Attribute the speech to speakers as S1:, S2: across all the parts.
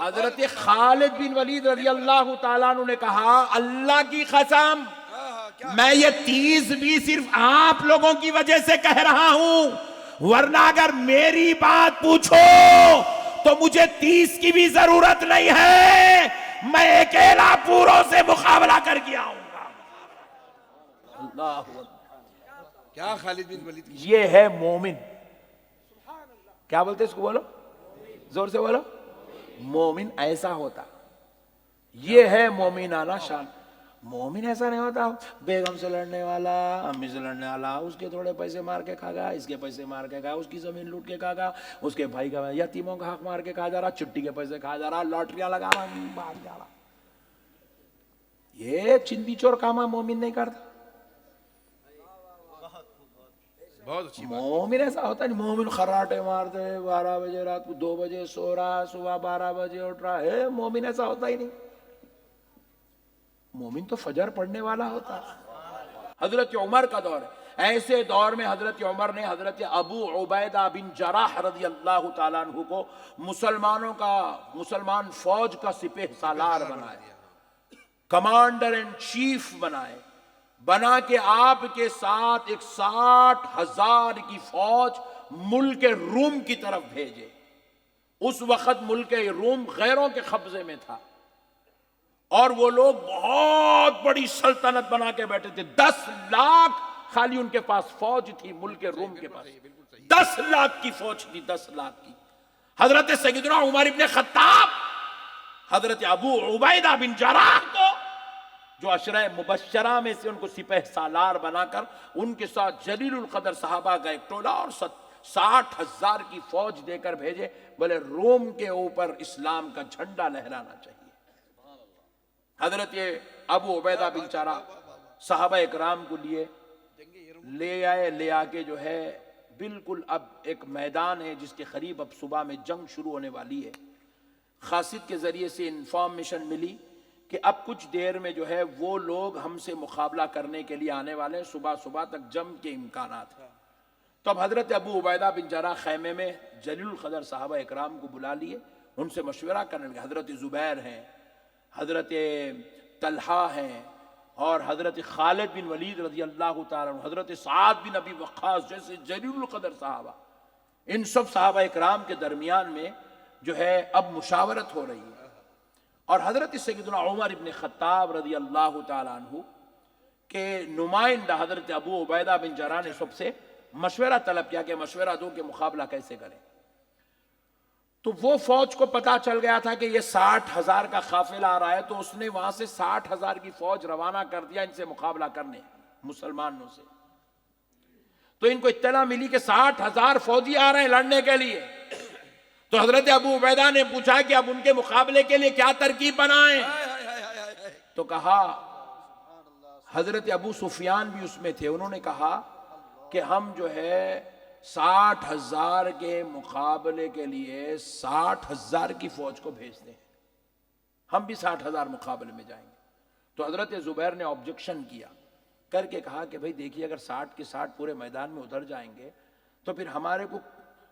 S1: حضرت خالد بن ولید رضی اللہ تعالیٰ عنہ نے کہا اللہ کی قسم میں یہ 30 بھی صرف آپ لوگوں کی وجہ سے کہہ رہا ہوں، ورنہ اگر میری بات پوچھو تو مجھے 30 کی بھی ضرورت نہیں ہے، میں اکیلا پوروں سے مقابلہ کر کے آؤں گا۔ اللہ اکبر۔
S2: کیا خالد بن ولید کی
S1: یہ ہے مومن۔ کیا بولتے اس کو؟ بولو زور سے بولو۔ مومن ایسا ہوتا، یہ ہے مومنانہ شان۔ مومن ایسا نہیں ہوتا بیگم سے لڑنے والا، امی سے لڑنے والا، اس کے تھوڑے پیسے مار کے کھا گا، اس کے پیسے مار کے کھا، اس کی زمین لوٹ کے کھا گا، اس کے بھائی کا یتیموں کا حق مار کے کھا جا رہا، چٹی کے پیسے کھا جا رہا، لاٹریاں لگا رہا، بھاگ جا رہا۔ یہ چندی چور کاما مومن نہیں کرتا۔
S2: بہت اچھی بات۔
S1: مومن ایسا ہوتا نہیں، مومن خراٹے مارتے 12 بجے رات کو 2 بجے سو رہا، صبح 12 بجے اٹھ رہا ہے، مومن ایسا ہوتا ہی نہیں۔ مومن تو فجر پڑھنے والا ہوتا۔ حضرت عمر کا دور ہے، ایسے دور میں حضرت عمر نے حضرت ابو عبیدہ بن جراح رضی اللہ تعالیٰ عنہ کو مسلمان فوج کا سپہ سالار بنایا، کمانڈر اینڈ چیف بنائے، بنا کے آپ کے ساتھ ایک 60,000 کی فوج ملک روم کی طرف بھیجے۔ اس وقت ملک روم غیروں کے قبضے میں تھا، اور وہ لوگ بہت بڑی سلطنت بنا کے بیٹھے تھے۔ 10 لاکھ خالی ان کے پاس فوج تھی، ملک روم کے پاس 10 لاکھ کی فوج تھی، 10 لاکھ کی۔ حضرت سیدنا عمر ابن خطاب حضرت ابو عبیدہ بن جراح کو، جو عشرہ مبشرہ میں سے، ان کو سپہ سالار بنا کر ان کے ساتھ جلیل القدر صحابہ کا ایک ٹولہ اور 60,000 کی فوج دے کر بھیجے، بولے روم کے اوپر اسلام کا جھنڈا لہرانا چاہیے۔ حضرت ابو عبیدہ بن جراح صحابہ اکرام کو لے آئے، لے آ کے جو ہے بالکل اب ایک میدان ہے جس کے قریب اب صبح میں جنگ شروع ہونے والی ہے۔ قاصد کے ذریعے سے انفارمیشن ملی کہ اب کچھ دیر میں جو ہے وہ لوگ ہم سے مقابلہ کرنے کے لیے آنے والے ہیں، صبح صبح تک جنگ کے امکانات ہیں۔ تو اب حضرت ابو عبیدہ بن جراح خیمے میں جلیل القدر صحابہ اکرام کو بلا لیے، ان سے مشورہ کرنے لگے۔ حضرت زبیر ہیں، حضرت طلحہ ہیں، اور حضرت خالد بن ولید رضی اللہ تعالیٰ عنہ، حضرت سعد بن ابی وقاص جیسے جلیل القدر صحابہ، ان سب صحابہ اکرام کے درمیان میں جو ہے اب مشاورت ہو رہی ہے۔ اور حضرت سیدنا عمر ابن خطاب رضی اللہ تعالیٰ عنہ کے نمائندہ حضرت ابو عبیدہ بن جراح نے سب سے مشورہ طلب کیا کہ مشورہ دو کہ مقابلہ کیسے کریں۔ تو وہ فوج کو پتا چل گیا تھا کہ یہ 60,000 کا قافلہ آ رہا ہے، تو اس نے وہاں سے 60,000 کی فوج روانہ کر دیا ان سے مقابلہ کرنے، مسلمانوں سے۔ تو ان کو اطلاع ملی کہ 60,000 فوجی آ رہے ہیں لڑنے کے لیے۔ تو حضرت ابو عبیدہ نے پوچھا کہ اب ان کے مقابلے کے لیے کیا ترکیب بنائیں؟ تو کہا، حضرت ابو سفیان بھی اس میں تھے، انہوں نے کہا کہ ہم جو ہے 60,000 کے مقابلے کے لیے 60,000 کی فوج کو بھیجتے ہیں، ہم بھی 60,000 مقابلے میں جائیں گے۔ تو حضرت زبیر نے آبجیکشن کیا، کر کے کہا کہ بھئی دیکھیے اگر 60 کے 60 پورے میدان میں اتر جائیں گے تو پھر ہمارے کو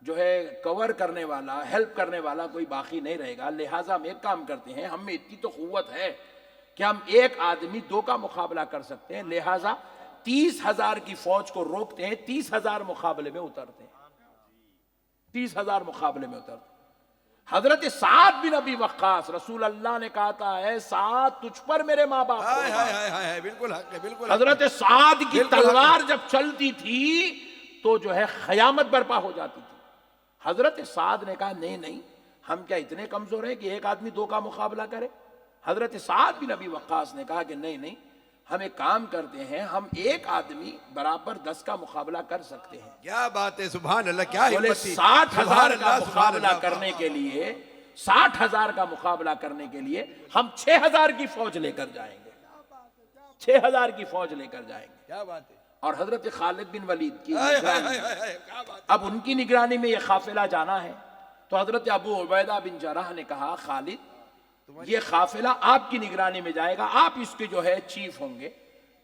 S1: جو ہے کور کرنے والا، ہیلپ کرنے والا کوئی باقی نہیں رہے گا، لہٰذا ہم ایک کام کرتے ہیں، ہم میں اتنی تو قوت ہے کہ ہم ایک آدمی 2 کا مقابلہ کر سکتے ہیں، لہٰذا 30,000 کی فوج کو روکتے ہیں، 30,000 مقابلے میں اترتے ہیں، 30,000 مقابلے میں اترتے ہیں۔ حضرت سعد بن ابی وقاص، رسول اللہ نے کہا تھا اے سعد تجھ پر میرے ماں باپ،
S2: بالکل حق ہے، بالکل۔
S1: حضرت سعد کی تلوار جب چلتی تھی تو جو ہے قیامت برپا ہو جاتی تھی۔ حضرت سعد نے کہا نہیں، ہم کیا اتنے کمزور ہیں کہ ایک آدمی 2 کا مقابلہ کرے؟ حضرت سعد بن ابی وقاص نے کہا کہ نہیں، ہم ایک کام کرتے ہیں، ہم ایک آدمی برابر 10 کا مقابلہ کر سکتے ہیں۔
S2: کیا بات ہے، سبحان اللہ، کیا
S1: بولے
S2: ہمت تھی۔
S1: 60,000 کا مقابلہ کرنے کے لیے 60,000 کا مقابلہ کرنے کے لیے ہم 6,000 کی فوج لے کر جائیں گے، 6,000 کی فوج لے کر جائیں گے۔
S2: کیا بات ہے۔
S1: اور حضرت خالد بن ولید کی نگرانی، اب ان کی نگرانی میں یہ قافلہ جانا ہے۔ تو حضرت ابو عبیدہ بن جراح نے کہا خالد یہ قافلہ آپ کی نگرانی میں جائے گا، آپ اس کے جو ہے چیف ہوں گے،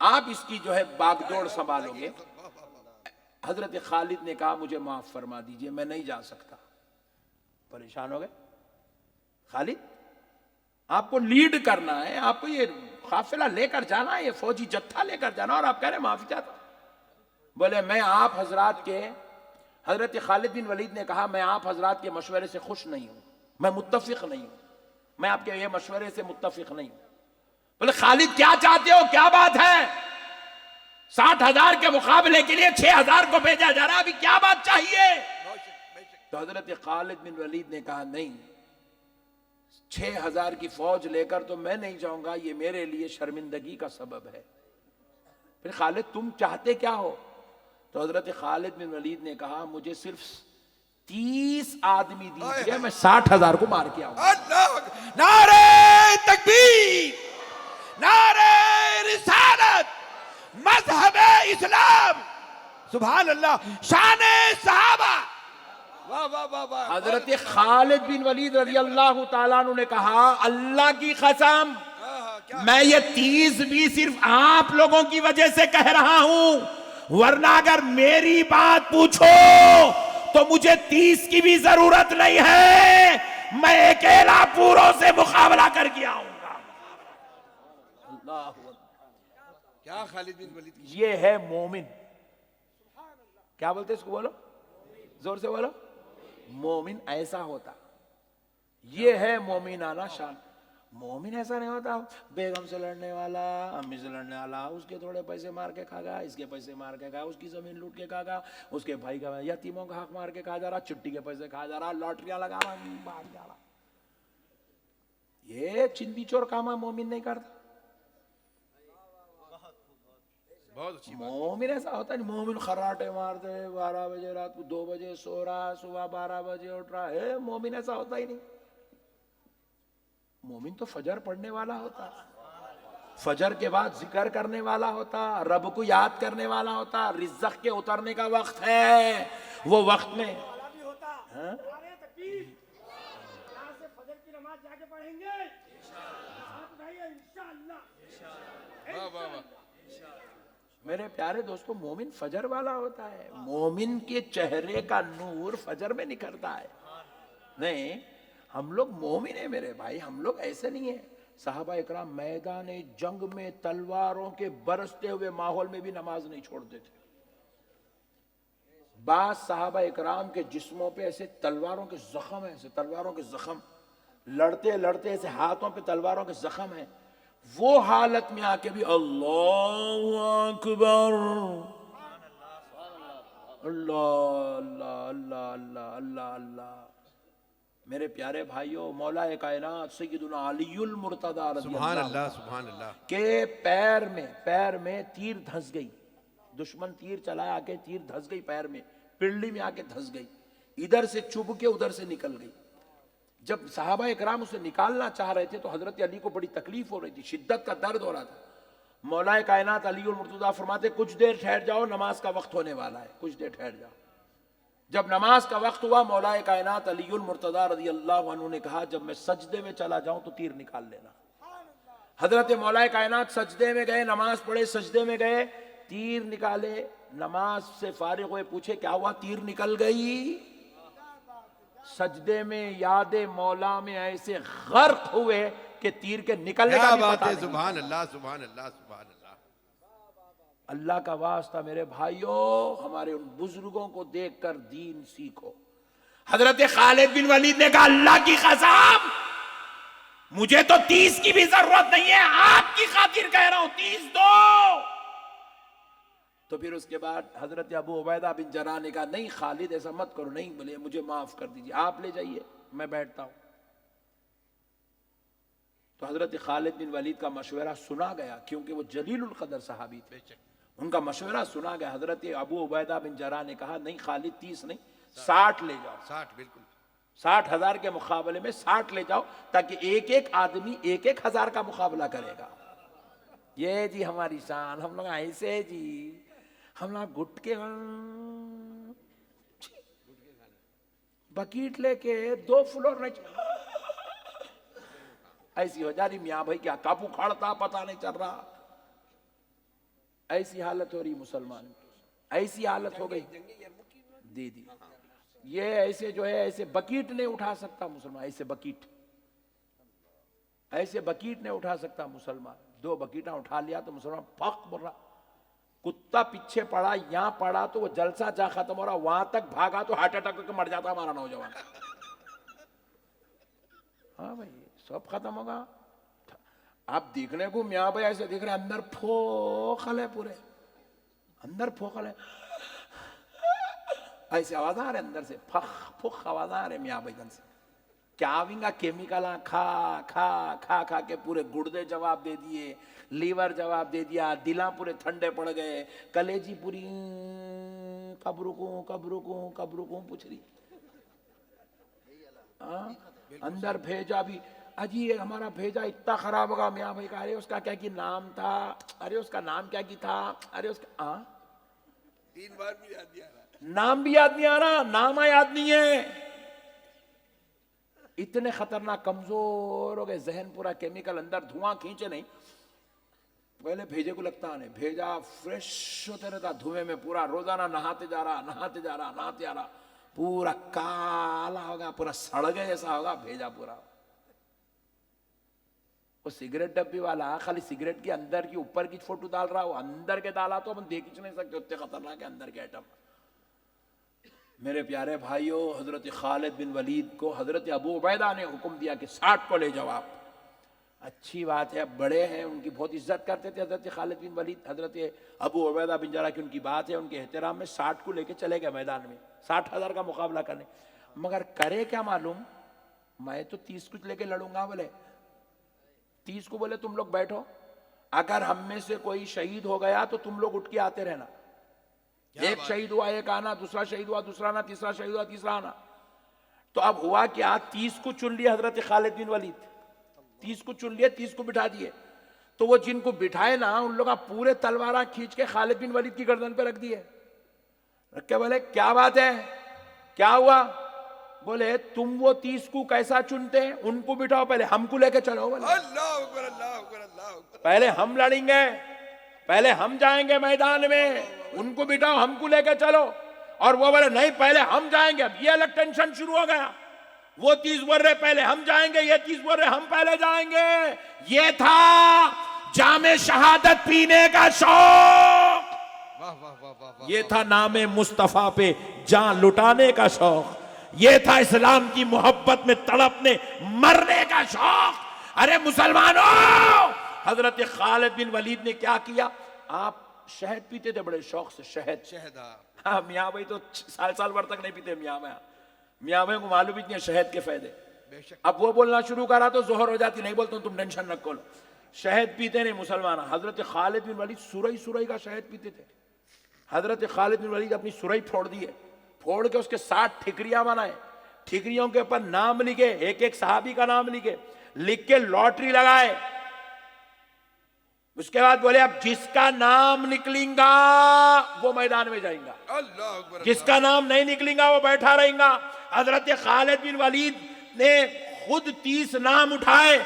S1: آپ اس کی جو ہے باغ دوڑ سنبھالو گے۔ حضرت خالد نے کہا مجھے معاف فرما دیجئے، میں نہیں جا سکتا۔ پریشان ہو گئے، خالد آپ کو لیڈ کرنا ہے, آپ کو یہ قافلہ لے کر جانا ہے, یہ فوجی جتھا لے کر جانا, اور آپ کہہ رہے ہیں معافی چاہتا ہوں. بولے میں آپ حضرات کے, حضرت خالد بن ولید نے کہا میں آپ حضرات کے مشورے سے خوش نہیں ہوں, میں متفق نہیں ہوں, میں آپ کے یہ مشورے سے متفق نہیں ہوں. بولے خالد کیا چاہتے ہو, کیا بات ہے؟ 60,000 کے مقابلے کے لیے 6,000 کو بھیجا جا رہا, ابھی کیا بات چاہیے؟ تو حضرت خالد بن ولید نے کہا نہیں, 6,000 کی فوج لے کر تو میں نہیں جاؤں گا, یہ میرے لیے شرمندگی کا سبب ہے. پھر خالد تم چاہتے کیا ہو؟ تو حضرت خالد بن ولید نے کہا مجھے صرف 30 آدمی دیجئے, میں 60,000 کو مار کے آؤں گا.
S2: اللہ, نعرہ تکبیر, نعرہ رسالت, مذہب اسلام, سبحان اللہ, شان صحابہ. واہ واہ واہ واہ.
S1: حضرت خالد بن ولید رضی اللہ تعالیٰ عنہ نے کہا اللہ کی قسم میں یہ 30 بھی صرف آپ لوگوں کی وجہ سے کہہ رہا ہوں, ورنہ اگر میری بات پوچھو تو مجھے 30 کی بھی ضرورت نہیں ہے, میں اکیلا پوروں سے مقابلہ کر کے آؤں گا. اللہ
S2: کیا خالد بن ولید کی,
S1: یہ ہے مومن. کیا بولتے اس کو, بولو زور سے بولو. مومن ایسا ہوتا, یہ ہے مومنانہ شان. مومن ایسا نہیں ہوتا بیگم سے لڑنے والا, امی سے لڑنے والا, اس کے تھوڑے پیسے مار کے کھا گا, اس کے پیسے مار کے کھا, اس کی زمین لوٹ کے کھا گا, اس کے بھائی کا یتیموں کا حق مار کے کھا جا رہا, چٹی کے پیسے کھا جا رہا, لاٹریاں لگا رہا, باہر جا رہا. یہ چندی چور کاما مومن نہیں کرتا.
S2: بہت اچھی بات.
S1: مومن ایسا ہوتا نہیں, مومن خراٹے مارتے 12 بجے رات کو 2 بجے سو رہا, صبح 12 بجے اٹھ رہا ہے. مومن ایسا ہوتا ہی نہیں. مومن تو فجر پڑھنے والا ہوتا, فجر کے بعد ذکر کرنے والا ہوتا, رب کو یاد کرنے والا ہوتا. رزق کے اترنے کا وقت ہے, وہ وقت میں
S2: واہ واہ واہ.
S1: میرے پیارے دوستو, مومن فجر والا ہوتا ہے. مومن کے چہرے کا نور فجر میں نکلتا ہے. نہیں, ہم لوگ مومن ہیں میرے بھائی, ہم لوگ ایسے نہیں ہیں. صحابہ اکرام میدان جنگ میں تلواروں کے برستے ہوئے ماحول میں بھی نماز نہیں چھوڑتے تھے. بعض صحابہ اکرام کے جسموں پہ ایسے تلواروں کے زخم ہیں, ایسے تلواروں کے زخم, لڑتے لڑتے ایسے ہاتھوں پہ تلواروں کے زخم ہیں. وہ حالت میں آ کے بھی اللہ اکبر, اللہ اللہ اللہ اللہ اللہ اللہ. میرے پیارے بھائیوں, مولا کائنات سیدنا علی المرتضی رضی
S2: سبحان
S1: اللہ
S2: اللہ, سبحان اللہ.
S1: کے پیر میں تیر دھس گئی. دشمن تیر چلایا, آ کے تیر دھس گئی پیر میں, پنڈلی میں آ کے دھس گئی, ادھر سے چبھ کے ادھر سے نکل گئی. جب صحابہ اکرام اسے نکالنا چاہ رہے تھے تو حضرت علی کو بڑی تکلیف ہو رہی تھی, شدت کا درد ہو رہا تھا. مولا کائنات علی المرتضی فرماتے کچھ دیر ٹھہر جاؤ, نماز کا وقت ہونے والا ہے, کچھ دیر ٹھہر جاؤ. جب نماز کا وقت ہوا, مولا کائنات علی المرتضی رضی اللہ عنہ نے کہا جب میں سجدے میں چلا جاؤں تو تیر نکال لینا. حضرت مولا کائنات سجدے میں گئے, نماز پڑھے, سجدے میں گئے, تیر نکالے, نماز سے فارغ ہوئے, پوچھے کیا ہوا, تیر نکل گئی. سجدے میں یاد مولا میں ایسے غرق ہوئے کہ تیر کے نکلنے کا
S2: کیا
S1: بھی
S2: بات
S1: پتہ
S2: ہے,
S1: نہیں.
S2: سبحان اللہ, سبحان اللہ, سبحان اللہ.
S1: اللہ کا واسطہ میرے بھائیوں, ہمارے ان بزرگوں کو دیکھ کر دین سیکھو. حضرت خالد بن ولید نے کہا اللہ کی قسم مجھے تو 30 کی بھی ضرورت نہیں ہے, آپ کی خاطر کہہ رہا ہوں 30 دو. تو پھر اس کے بعد حضرت ابو عبیدہ بن جراح نے کہا نہیں خالد ایسا مت کرو, نہیں, بولے مجھے معاف کر دیجیے, آپ لے جائیے, میں بیٹھتا ہوں. تو حضرت خالد بن ولید کا مشورہ سنا گیا, کیونکہ وہ جلیل القدر صحابی تھے, ان کا مشورہ سنا گیا. حضرت ابو عبیدہ بن جراح نے کہا نہیں خالد 30 نہیں, 60 لے جاؤ.
S2: 60 بالکل.
S1: 60,000 کے مقابلے میں 60 لے جاؤ, تاکہ ایک ایک آدمی 1,000 کا مقابلہ کرے گا. یہ جی ہماری شان, ہم لوگ ایسے جی, ہم لوگ گٹ کے بکیٹ لے کے 2 فلور ایسی ہو جا رہی. میاں بھائی کیا کب اکھاڑتا پتا نہیں چل رہا. ایسی حالت ہو رہی مسلمان, ایسی حالت ہو گئی. دی یہ ایسے جو ہے ایسے بکیٹ نہیں اٹھا سکتا مسلمان, ایسے بکیٹ ایسے بکیٹ نہیں اٹھا سکتا مسلمان. 2 بکیٹاں اٹھا لیا تو مسلمان پھک بول رہا. کتا پیچھے پڑا, یہاں پڑا تو وہ جلسہ جہاں ختم ہو رہا وہاں تک بھاگا تو ہارٹ اٹیک کر مر جاتا ہمارا نوجوان. ہاں بھائی سب ختم ہوگا. آپ دیکھنے کو میاں بھائی ایسے دیکھ رہے اندر پھوکھل ہے, پورے اندر پھوکھل ہے, ایسے آواز آ رہے اندر سے پھک پھک آواز آ رہے میاں بھائی جن سے. کیا آئیں گا کیمیکل کھا کھا کھا کھا کے پورے گردے جواب دے دیے, لیور جواب دے دیا, دلاں پورے ٹھنڈے پڑ گئے, کلیجی پوری کب رکوں پوچھ رہی. اندر بھیجا بھی اجی ہمارا بھیجا اتنا خراب ہوگا. میاں بھائی کا ارے اس کا کیا کی نام تھا, ارے اس کا نام کیا کی تھا, ارے اس کا
S2: 3 بار بھی یاد نہیں آ رہا,
S1: نام بھی یاد نہیں آ رہا, نام یاد نہیں ہے. اتنے خطرناک کمزور ہو گئے, ذہن پورا کیمیکل اندر, دھواں کھینچے نہیں. پہلے بھیجے کو لگتا نہیں, بھیجا فریش ہوتے رہتا دھوئے میں, پورا روزانہ نہاتے جا رہا, پورا کالا ہوگا, پورا سڑ گئے ایسا ہوگا بھیجا پورا. وہ سگریٹ ڈبی والا خالی سگریٹ کی اندر کی اوپر کی فوٹو ڈال رہا, وہ اندر کے ڈالا تو ہم دیکھ ہی نہیں سکتے, اتنے خطرناک ہے اندر کے ایٹم. میرے پیارے بھائیوں, حضرت خالد بن ولید کو حضرت ابو عبیدہ نے حکم دیا کہ 60 کو لے جاؤ آپ. اچھی بات ہے, بڑے ہیں, ان کی بہت عزت کرتے تھے حضرت خالد بن ولید. حضرت ابو عبیدہ بن جرح کی ان کی بات ہے, ان کے احترام میں 60 کو لے کے چلے گئے میدان میں 60,000 کا مقابلہ کرنے. مگر کرے کیا معلوم, میں تو 30 کچھ لے کے لڑوں گا. بولے 30 کو بولے تم لوگ بیٹھو, اگر ہم میں سے کوئی شہید ہو گیا تو تم لوگ اٹھ کے آتے رہنا. ایک شہید ہوا ایک آنا, دوسرا شہید ہوا دوسرا آنا, تیسرا شہید ہوا تیسرا آنا. تو اب ہوا کیا, 30 کو چن لیا حضرت خالد بن ولید, 30 کو چن لیے, 30 کو بٹھا دیے. تو وہ جن کو بٹھائے نا, ان لوگوں پورے تلوارہ کھینچ کے خالد بن ولید کی گردن پہ رکھ دیے. رکھ کے بولے کیا بات ہے, کیا ہوا؟ بولے تم وہ 30 کو کیسا چنتے, ان کو بٹھاؤ, پہلے ہم کو لے کے چلو. بولے
S2: اللہ اکبر, اللہ اکبر, اللہ اکبر.
S1: پہلے ہم لڑیں گے, پہلے ہم جائیں گے میدان میں, ان کو بٹھاؤ, ہم کو لے کے چلو. اور وہ بولے نہیں پہلے ہم جائیں گے. اب یہ الگ ٹینشن شروع ہو گیا. وہ 30 بول رہے پہلے ہم جائیں گے, یہ 30 بول رہے ہم پہلے جائیں گے. یہ تھا جام شہادت پینے کا شوق,
S2: واہ واہ واہ واہ واہ.
S1: یہ تھا نام مصطفیٰ پہ جان لٹانے کا شوق, یہ تھا اسلام کی محبت میں تڑپنے مرنے کا شوق. ارے مسلمانوں, حضرت خالد بن ولید نے کیا کیا, آپ شہد پیتے تھے بڑے شوق سے, شہد. ہاں میاں بھائی تو سال بھر تک نہیں پیتے. میاں بھائی کو معلوم ہی نہیں ہے شہد کے فائدے. اب وہ بولنا شروع کرا تو زہر ہو جاتی, نہیں بولتا ہوں تم ٹینشن رکھو, شہد پیتے نہیں مسلمان. حضرت خالد بن ولید سورئی کا شہد پیتے تھے. حضرت خالد بن ولید اپنی سورئی پھوڑ دیے, پھوڑ کے اس کے 60 ٹھکریاں بنائے, ٹھکریوں کے اوپر نام لکھے, ایک ایک صحابی کا نام لکھے, لکھ کے لاٹری لگائے. اس کے بعد بولے اب جس کا نام نکلیں گا وہ میدان میں جائیں گا,
S2: اللہ اکبر,
S1: جس کا نام نہیں نکلیں گا وہ بیٹھا رہیں گا. حضرت خالد بن ولید نے خود 30 نام اٹھائے,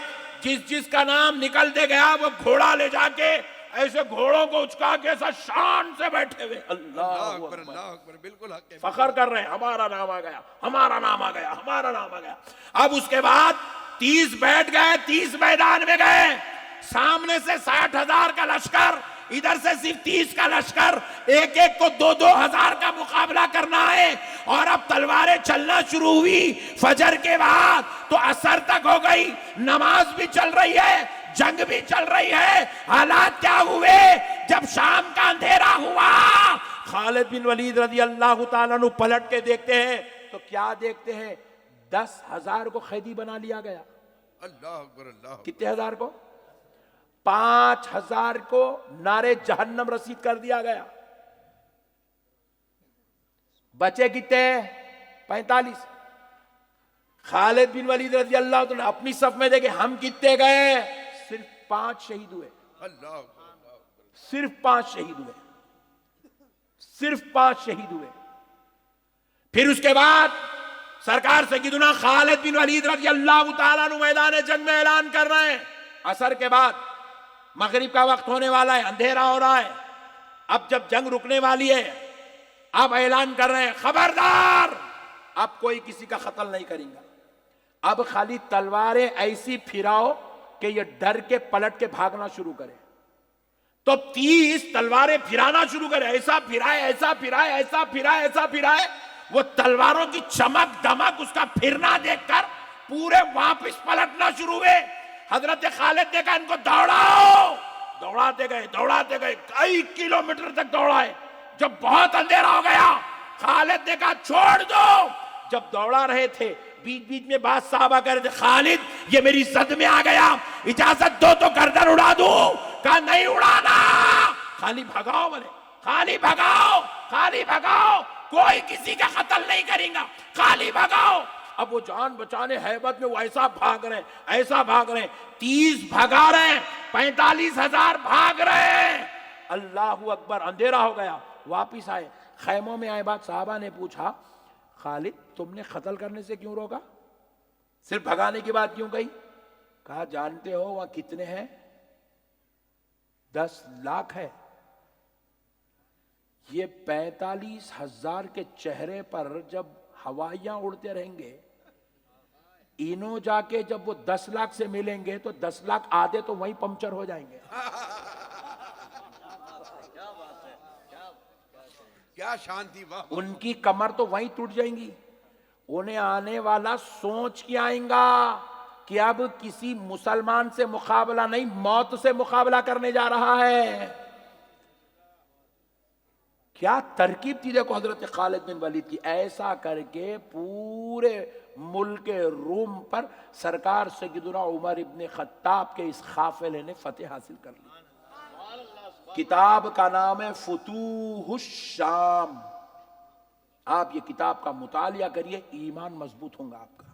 S1: جس کا نام نکلتے گیا وہ گھوڑا لے جا کے ایسے گھوڑوں کو اچکا کے ایسا شان سے بیٹھے ہوئے.
S2: اللہ اکبر, اللہ اکبر, بالکل حق ہے.
S1: فخر کر رہے ہیں ہمارا نام آ گیا, ہمارا نام آ گیا, ہمارا نام آ گیا. اب اس کے بعد 30 بیٹھ گئے, 30 میدان میں گئے. سامنے سے 60,000 کا لشکر, ادھر سے صرف 30 کا لشکر, ایک ایک کو 2-2 ہزار کا مقابلہ کرنا ہے. اور اب تلواریں چلنا شروع ہوئی. فجر کے بعد تو عصر تک ہو گئی, نماز بھی چل رہی ہے, جنگ بھی چل رہی ہے. حالات کیا ہوئے, جب شام کا اندھیرا ہوا, خالد بن ولید رضی اللہ تعالیٰ عنہ پلٹ کے دیکھتے ہیں تو کیا دیکھتے ہیں, 10,000 کو قیدی بنا لیا گیا.
S2: اللہ اکبر, اللہ اکبر.
S1: کتنے ہزار کو, 5,000 کو نارے جہنم رسید کر دیا گیا. بچے کتنے, 45. خالد بن ولید رضی اللہ تعالیٰ اپنی صف میں دیکھے ہم کتنے گئے, صرف 5 شہید ہوئے.
S2: اللہ اکبر, اللہ اکبر.
S1: صرف 5 شہید ہوئے, صرف 5 شہید ہوئے. پھر اس کے بعد سرکار سیدنا خالد بن ولید رضی اللہ تعالیٰ عنہ میدان جنگ میں اعلان کر رہے ہیں. عصر کے بعد مغرب کا وقت ہونے والا ہے, اندھیرا ہو رہا ہے. اب جب جنگ رکنے والی ہے, اب اعلان کر رہے ہیں خبردار, اب کوئی کسی کا قتل نہیں کریں گا. اب خالی تلواریں ایسی پھراؤ کہ یہ ڈر کے پلٹ کے بھاگنا شروع کرے. تو 30 تلواریں پھرانا شروع کرے, ایسا پھرائے ایسا پھرائے ایسا پھرائے ایسا پھرائے. وہ تلواروں کی چمک دمک اس کا پھرنا دیکھ کر پورے واپس پلٹنا شروع ہوئے. حضرت خالد نے کہا ان کو دوڑاؤ. دوڑاتے گئے کئی کلومیٹر تک دوڑائے. جب بہت اندھیرا ہو گیا خالد نے کہا چھوڑ دو. جب دوڑا رہے تھے بیچ بیچ میں بات صحابہ کر رہے تھے, خالد یہ میری زد میں آ گیا, اجازت دو تو گردن اڑا دوں. کہا نہیں اڑانا, خالی بھگاؤ بولے, خالی بھگاؤ, کوئی کسی کا قتل نہیں کریں گا, خالی بھگاؤ. اب وہ جان بچانے ہیبت میں وہ ایسا بھاگ رہے ہیں, 30 بھگا رہے ہیں, 45,000 بھاگ رہے ہیں. اللہ اکبر. اندھیرا ہو گیا, واپس آئے, خیموں میں آئے. بعد صحابہ نے پوچھا خالد تم نے قتل کرنے سے کیوں روکا, صرف بھگانے کی بات کیوں کہی؟ کہا جانتے ہو وہاں کتنے ہیں؟ 10 لاکھ ہے. یہ 45,000 کے چہرے پر جب ہوائیاں اڑتے رہیں گے, انہوں جا کے جب وہ 10 لاکھ سے ملیں گے تو 10 لاکھ آدھے تو وہیں پنکچر ہو جائیں گے.
S2: کیا شانتی, واہ.
S1: ان کی کمر تو وہیں ٹوٹ جائیں گی. انہیں آنے والا سوچ کے آئیں گا کہ اب کسی مسلمان سے مقابلہ نہیں, موت سے مقابلہ کرنے جا رہا ہے. کیا ترکیب تھی دیکھو حضرت خالد بن ولید کی. ایسا کر کے پورے ملک روم پر سرکار سیدنا عمر ابن خطاب کے اس قافلے نے فتح حاصل کر لی. کتاب کا نام ہے فتوح الشام. آپ یہ کتاب کا مطالعہ کریے, ایمان مضبوط ہوگا آپ کا.